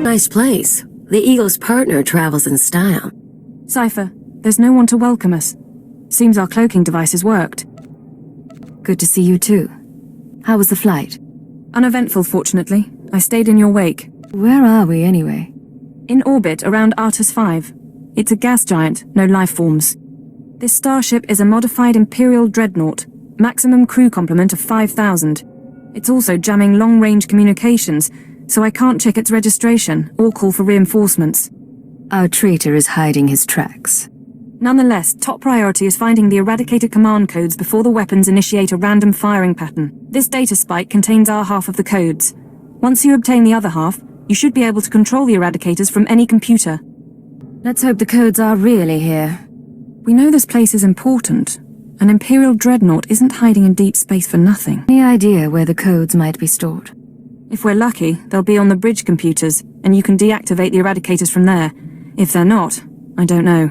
Nice place. The Eagle's partner travels in style. Cypher, there's no one to welcome us. Seems our cloaking devices worked. Good to see you too. How was the flight? Uneventful, fortunately. I stayed in your wake. Where are we anyway? In orbit around Artus 5. It's a gas giant, no life forms. This starship is a modified Imperial dreadnought, maximum crew complement of 5,000. It's also jamming long-range communications, so I can't check its registration or call for reinforcements. Our traitor is hiding his tracks. Nonetheless, top priority is finding the Eradicator command codes before the weapons initiate a random firing pattern. This data spike contains our half of the codes. Once you obtain the other half, you should be able to control the Eradicators from any computer. Let's hope the codes are really here. We know this place is important. An Imperial dreadnought isn't hiding in deep space for nothing. Any idea where the codes might be stored? If we're lucky, they'll be on the bridge computers, and you can deactivate the Eradicators from there. If they're not, I don't know.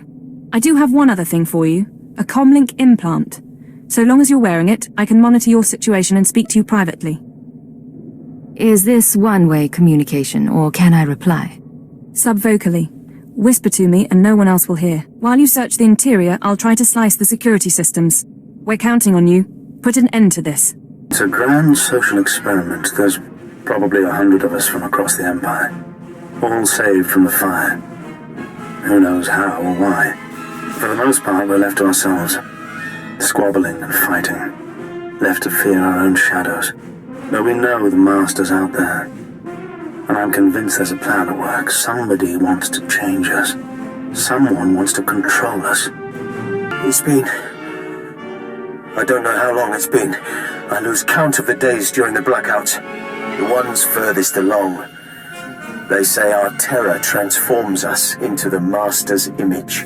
I do have one other thing for you. A comlink implant. So long as you're wearing it, I can monitor your situation and speak to you privately. Is this one-way communication, or can I reply? Subvocally. Whisper to me and no one else will hear. While you search the interior, I'll try to slice the security systems. We're counting on you. Put an end to this. It's a grand social experiment. There's probably 100 of us from across the Empire. All saved from the fire. Who knows how or why. For the most part, we're left to ourselves. Squabbling and fighting. Left to fear our own shadows. But we know the Master's out there. And I'm convinced there's a plan at work. Somebody wants to change us. Someone wants to control us. It's been... I don't know how long it's been. I lose count of the days during the blackouts. The ones furthest along. They say our terror transforms us into the Master's image.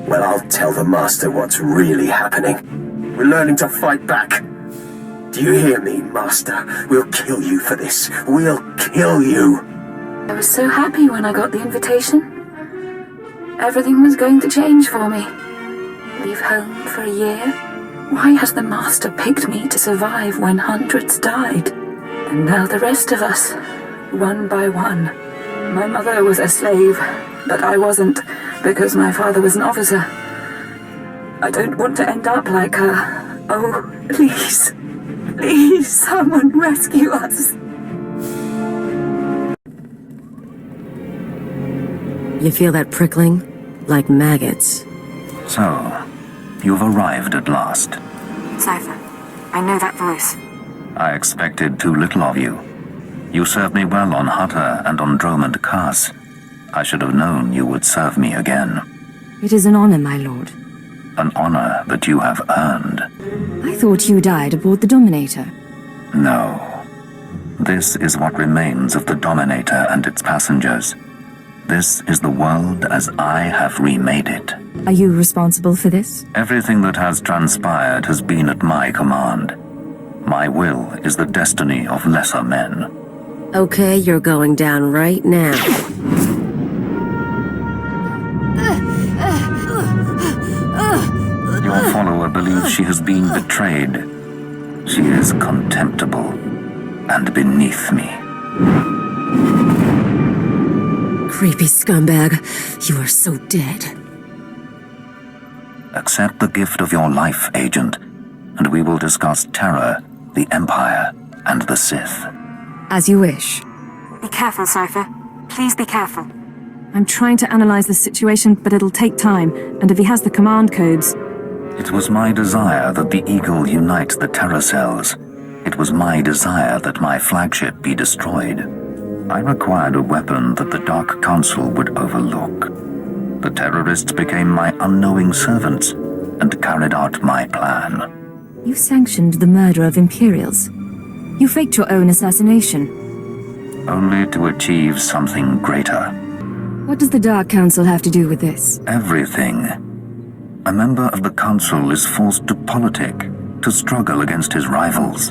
Well, I'll tell the Master what's really happening. We're learning to fight back. Do you hear me, Master? We'll kill you for this. We'll kill you. I was so happy when I got the invitation. Everything was going to change for me. Leave home for a year? Why has the Master picked me to survive when hundreds died? And now the rest of us, one by one. My mother was a slave, but I wasn't, because my father was an officer. I don't want to end up like her. Oh, please. Please, someone rescue us. You feel that prickling? Like maggots. So, you've arrived at last. Cypher, I know that voice. I expected too little of you. You served me well on Hutter and on Dromond Kaas. I should have known you would serve me again. It is an honor, my lord. An honor that you have earned. I thought you died aboard the Dominator. No. This is what remains of the Dominator and its passengers. This is the world as I have remade it. Are you responsible for this? Everything that has transpired has been at my command. My will is the destiny of lesser men. Okay, you're going down right now. Your follower believes she has been betrayed. She is contemptible and beneath me. Creepy scumbag. You are so dead. Accept the gift of your life, Agent, and we will discuss terror, the Empire, and the Sith. As you wish. Be careful, Cypher. Please be careful. I'm trying to analyze the situation, but it'll take time, and if he has the command codes... It was my desire that the Eagle unite the terror cells. It was my desire that my flagship be destroyed. I required a weapon that the Dark Council would overlook. The terrorists became my unknowing servants and carried out my plan. You sanctioned the murder of Imperials. You faked your own assassination. Only to achieve something greater. What does the Dark Council have to do with this? Everything. A member of the Council is forced to politic, to struggle against his rivals.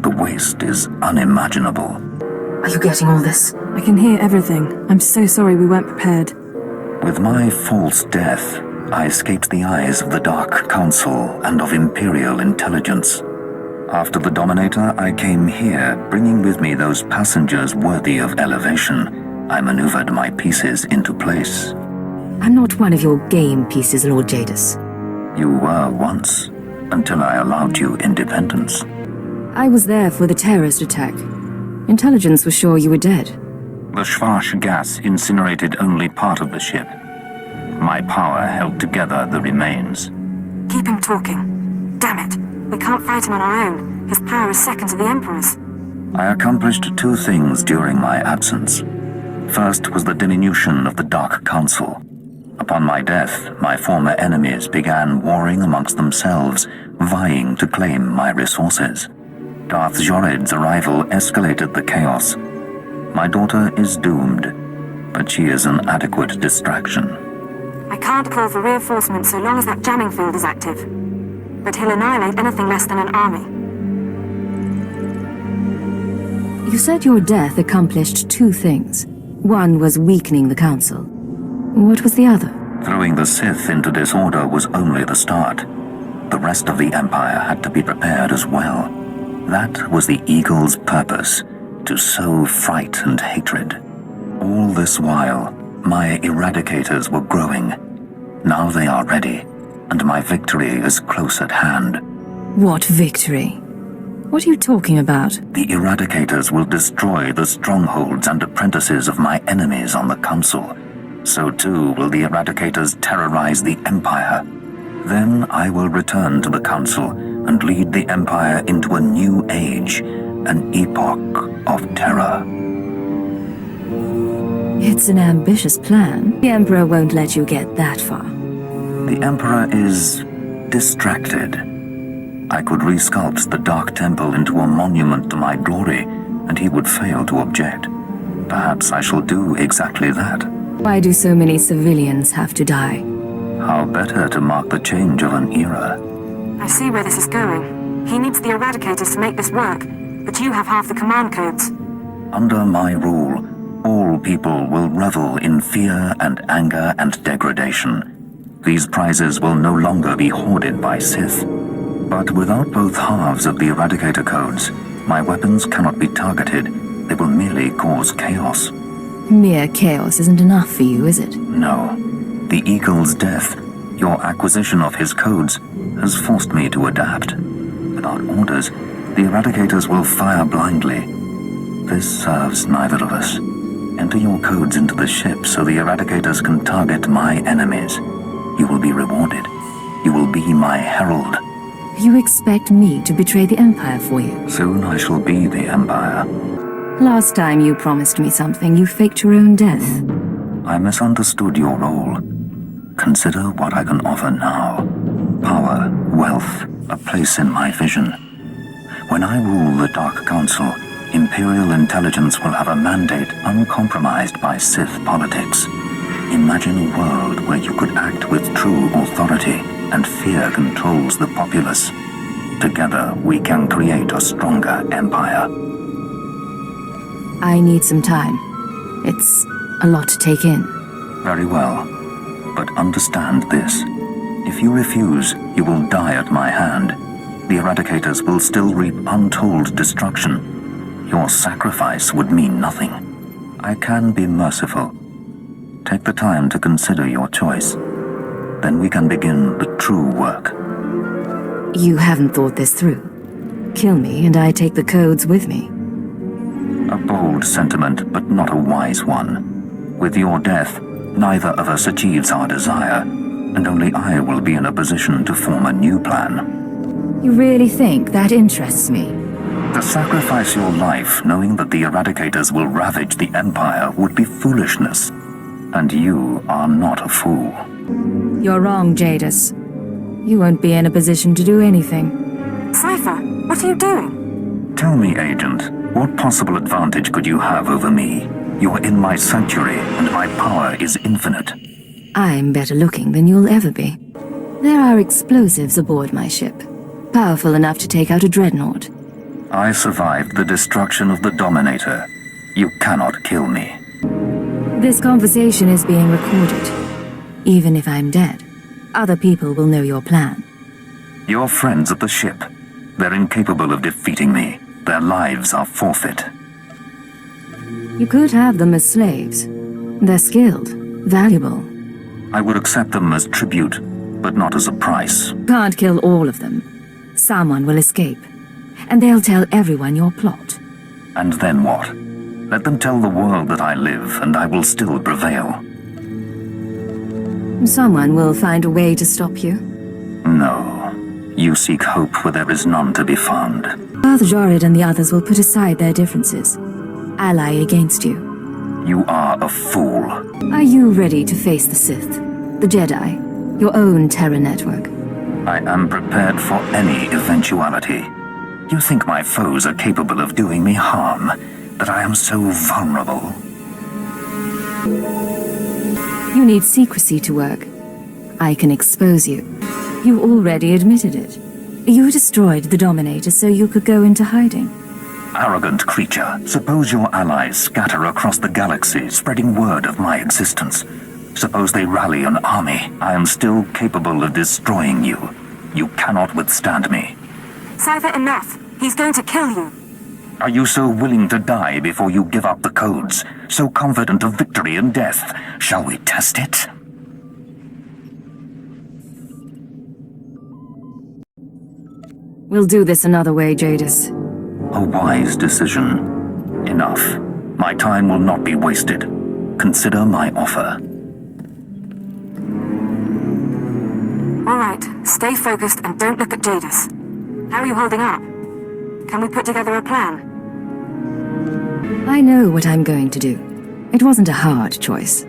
The waste is unimaginable. Are you getting all this? I can hear everything. I'm so sorry we weren't prepared. With my false death, I escaped the eyes of the Dark Council and of Imperial intelligence. After the Dominator, I came here, bringing with me those passengers worthy of elevation. I maneuvered my pieces into place. I'm not one of your game pieces, Lord Jadis. You were once, until I allowed you independence. I was there for the terrorist attack. Intelligence was sure you were dead. The Schwarz gas incinerated only part of the ship. My power held together the remains. Keep him talking. Damn it. We can't fight him on our own. His power is second to the Emperor's. I accomplished two things during my absence. First was the diminution of the Dark Council. Upon my death, my former enemies began warring amongst themselves, vying to claim my resources. Darth Jored's arrival escalated the chaos. My daughter is doomed, but she is an adequate distraction. I can't call for reinforcements so long as that jamming field is active. But he'll annihilate anything less than an army. You said your death accomplished two things. One was weakening the Council. What was the other? Throwing the Sith into disorder was only the start. The rest of the Empire had to be prepared as well. That was the Eagle's purpose, to sow fright and hatred. All this while, my Eradicators were growing. Now they are ready, and my victory is close at hand. What victory? What are you talking about? The Eradicators will destroy the strongholds and apprentices of my enemies on the Council. So too will the Eradicators terrorize the Empire. Then I will return to the Council and lead the Empire into a new age, an epoch of terror. It's an ambitious plan. The Emperor won't let you get that far. The Emperor is distracted. I could resculpt the Dark Temple into a monument to my glory, and he would fail to object. Perhaps I shall do exactly that. Why do so many civilians have to die? How better to mark the change of an era? I see where this is going. He needs the Eradicators to make this work, but you have half the command codes. Under my rule, all people will revel in fear and anger and degradation. These prizes will no longer be hoarded by Sith. But without both halves of the Eradicator codes, my weapons cannot be targeted. They will merely cause chaos. Mere chaos isn't enough for you, is it? No. The Eagle's death, your acquisition of his codes, has forced me to adapt. Without orders, the Eradicators will fire blindly. This serves neither of us. Enter your codes into the ship so the Eradicators can target my enemies. You will be rewarded. You will be my herald. You expect me to betray the Empire for you? Soon I shall be the Empire. Last time you promised me something, you faked your own death. I misunderstood your role. Consider what I can offer now. Power, wealth, a place in my vision. When I rule the Dark Council, Imperial intelligence will have a mandate uncompromised by Sith politics. Imagine a world where you could act with true authority and fear controls the populace. Together, we can create a stronger empire. I need some time. It's a lot to take in. Very well. But understand this. If you refuse, you will die at my hand. The Eradicators will still reap untold destruction. Your sacrifice would mean nothing. I can be merciful. Take the time to consider your choice. Then we can begin the true work. You haven't thought this through. Kill me and I take the codes with me. A bold sentiment, but not a wise one. With your death, neither of us achieves our desire, and only I will be in a position to form a new plan. You really think that interests me? To sacrifice your life knowing that the Eradicators will ravage the Empire would be foolishness. And you are not a fool. You're wrong, Jadis. You won't be in a position to do anything. Cypher, what are you doing? Tell me, Agent, what possible advantage could you have over me? You are in my sanctuary, and my power is infinite. I'm better looking than you'll ever be. There are explosives aboard my ship, powerful enough to take out a dreadnought. I survived the destruction of the Dominator. You cannot kill me. This conversation is being recorded. Even if I'm dead, other people will know your plan. Your friends at the ship. They're incapable of defeating me. Their lives are forfeit. You could have them as slaves. They're skilled, valuable. I would accept them as tribute, but not as a price. Can't kill all of them. Someone will escape, and they'll tell everyone your plot. And then what? Let them tell the world that I live, and I will still prevail. Someone will find a way to stop you. No. You seek hope where there is none to be found. Father Jorid and the others will put aside their differences. Ally against you. You are a fool. Are you ready to face the Sith? The Jedi? Your own terror network? I am prepared for any eventuality. You think my foes are capable of doing me harm? That I am so vulnerable? You need secrecy to work. I can expose you. You already admitted it. You destroyed the Dominator so you could go into hiding. Arrogant creature, suppose your allies scatter across the galaxy, spreading word of my existence. Suppose they rally an army. I am still capable of destroying you. You cannot withstand me. Cypher, enough! He's going to kill you! Are you so willing to die before you give up the codes? So confident of victory and death? Shall we test it? We'll do this another way, Jadis. A wise decision. Enough. My time will not be wasted. Consider my offer. All right, stay focused and don't look at Jadis. How are you holding up? Can we put together a plan? I know what I'm going to do. It wasn't a hard choice.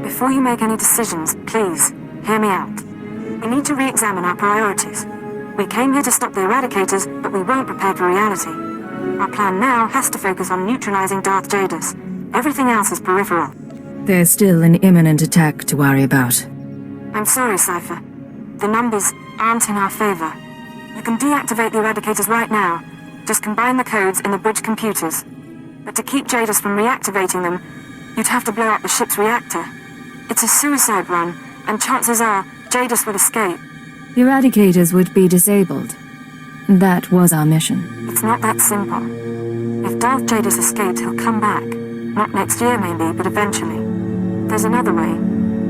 Before you make any decisions, please, hear me out. We need to re-examine our priorities. We came here to stop the Eradicators, but we weren't prepared for reality. Our plan now has to focus on neutralizing Darth Jadis. Everything else is peripheral. There's still an imminent attack to worry about. I'm sorry, Cypher. The numbers aren't in our favor. You can deactivate the Eradicators right now. Just combine the codes in the bridge computers. But to keep Jadis from reactivating them, you'd have to blow up the ship's reactor. It's a suicide run, and chances are Jadis will escape. The Eradicators would be disabled. That was our mission. It's not that simple. If Darth Jadis escaped, he'll come back. Not next year, maybe, but eventually. There's another way.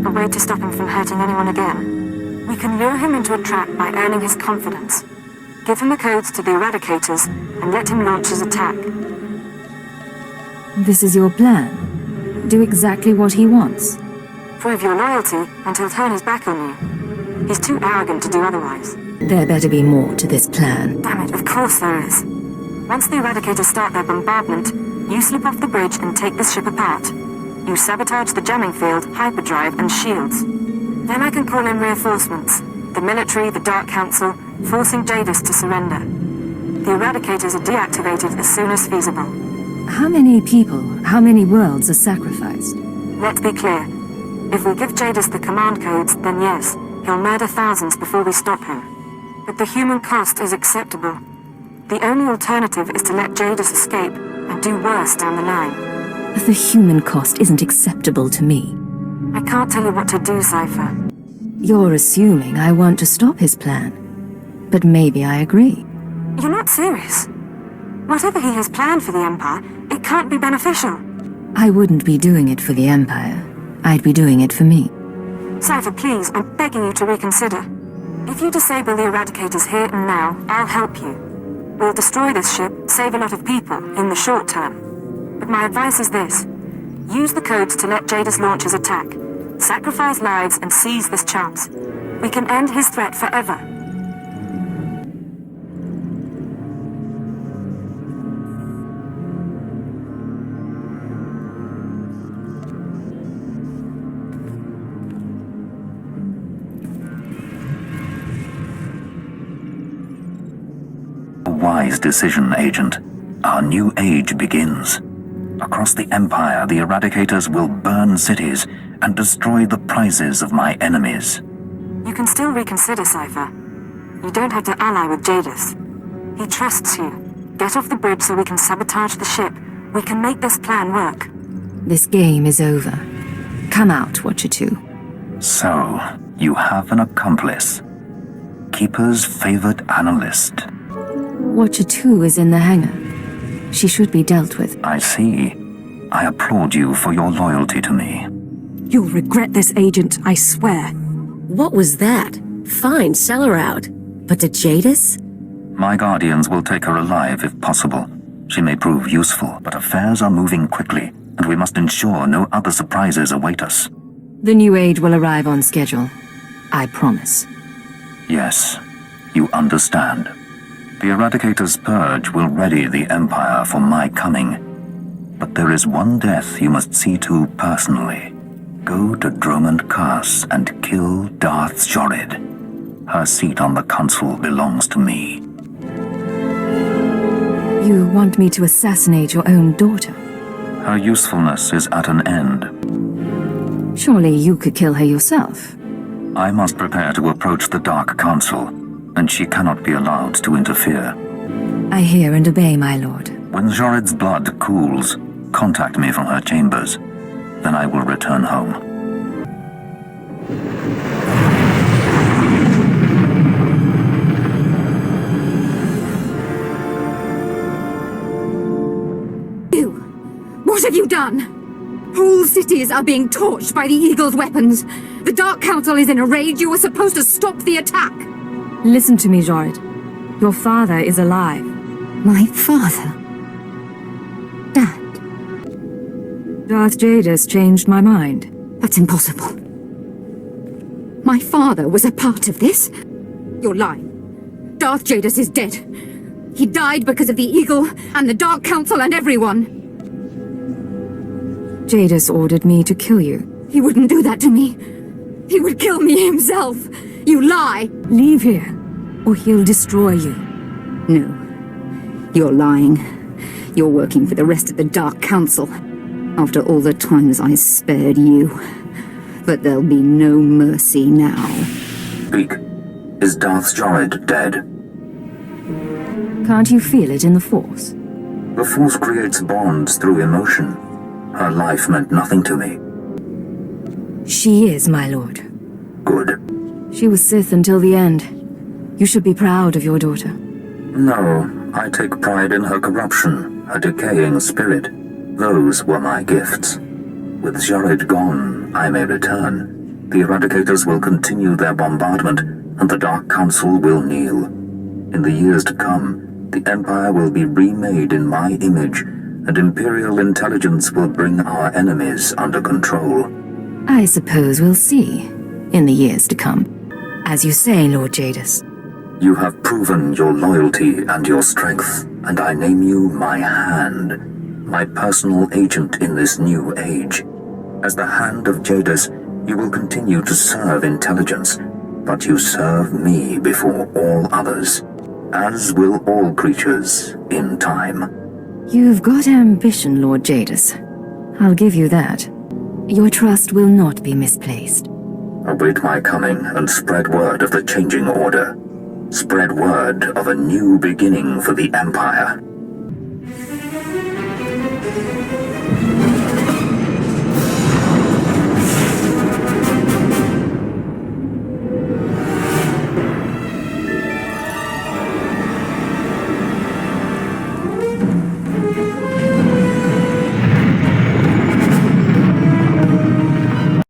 A way to stop him from hurting anyone again. We can lure him into a trap by earning his confidence. Give him the codes to the Eradicators, and let him launch his attack. This is your plan? Do exactly what he wants? Prove your loyalty, and he'll turn his back on you. He's too arrogant to do otherwise. There better be more to this plan. Damn it, of course there is. Once the Eradicators start their bombardment, you slip off the bridge and take this ship apart. You sabotage the jamming field, hyperdrive, and shields. Then I can call in reinforcements. The military, the Dark Council, forcing Jadis to surrender. The Eradicators are deactivated as soon as feasible. How many people, how many worlds are sacrificed? Let's be clear. If we give Jadis the command codes, then yes, he'll murder thousands before we stop him. But the human cost is acceptable. The only alternative is to let Jadis escape and do worse down the line. The human cost isn't acceptable to me. I can't tell you what to do, Cypher. You're assuming I want to stop his plan. But maybe I agree. You're not serious. Whatever he has planned for the Empire, it can't be beneficial. I wouldn't be doing it for the Empire. I'd be doing it for me. Cypher, please, I'm begging you to reconsider. If you disable the Eradicators here and now, I'll help you. We'll destroy this ship, save a lot of people, in the short term. But my advice is this. Use the codes to let Jadis launch his attack. Sacrifice lives and seize this chance. We can end his threat forever. Wise decision, Agent. Our new age begins. Across the Empire, the Eradicators will burn cities and destroy the prizes of my enemies. You can still reconsider, Cypher. You don't have to ally with Jadis. He trusts you. Get off the bridge so we can sabotage the ship. We can make this plan work. This game is over. Come out, Watcher 2. So, you have an accomplice. Keeper's favorite analyst. Watcher 2 is in the hangar. She should be dealt with. I see. I applaud you for your loyalty to me. You'll regret this, Agent, I swear. What was that? Fine, sell her out. But to Jadis? My guardians will take her alive if possible. She may prove useful, but affairs are moving quickly, and we must ensure no other surprises await us. The new age will arrive on schedule. I promise. Yes, you understand. The Eradicator's Purge will ready the Empire for my coming. But there is one death you must see to personally. Go to Dromund Kaas and kill Darth Jorid. Her seat on the council belongs to me. You want me to assassinate your own daughter? Her usefulness is at an end. Surely you could kill her yourself. I must prepare to approach the Dark Council, and she cannot be allowed to interfere. I hear and obey, my lord. When Jorid's blood cools, contact me from her chambers. Then I will return home. What have you done? Whole cities are being torched by the Eagle's weapons. The Dark Council is in a rage. You were supposed to stop the attack. Listen to me, Jorid. Your father is alive. My father? Dad? Darth Jadis changed my mind. That's impossible. My father was a part of this? You're lying. Darth Jadis is dead. He died because of the Eagle and the Dark Council and everyone. Jadis ordered me to kill you. He wouldn't do that to me. He would kill me himself. You lie. Leave here, or he'll destroy you. No. You're lying. You're working for the rest of the Dark Council. After all the times I spared you. But there'll be no mercy now. Speak. Is Darth Jorid dead? Can't you feel it in the Force? The Force creates bonds through emotion. Her life meant nothing to me. She is, my lord. Good. She was Sith until the end. You should be proud of your daughter. No, I take pride in her corruption, her decaying spirit. Those were my gifts. With Jorid gone, I may return. The Eradicators will continue their bombardment, and the Dark Council will kneel. In the years to come, the Empire will be remade in my image, and Imperial intelligence will bring our enemies under control. I suppose we'll see, in the years to come. As you say, Lord Jadis. You have proven your loyalty and your strength, and I name you my hand, my personal agent in this new age. As the Hand of Jadis, you will continue to serve intelligence, but you serve me before all others, as will all creatures in time. You've got ambition, Lord Jadis. I'll give you that. Your trust will not be misplaced. Await my coming and spread word of the changing order. Spread word of a new beginning for the Empire.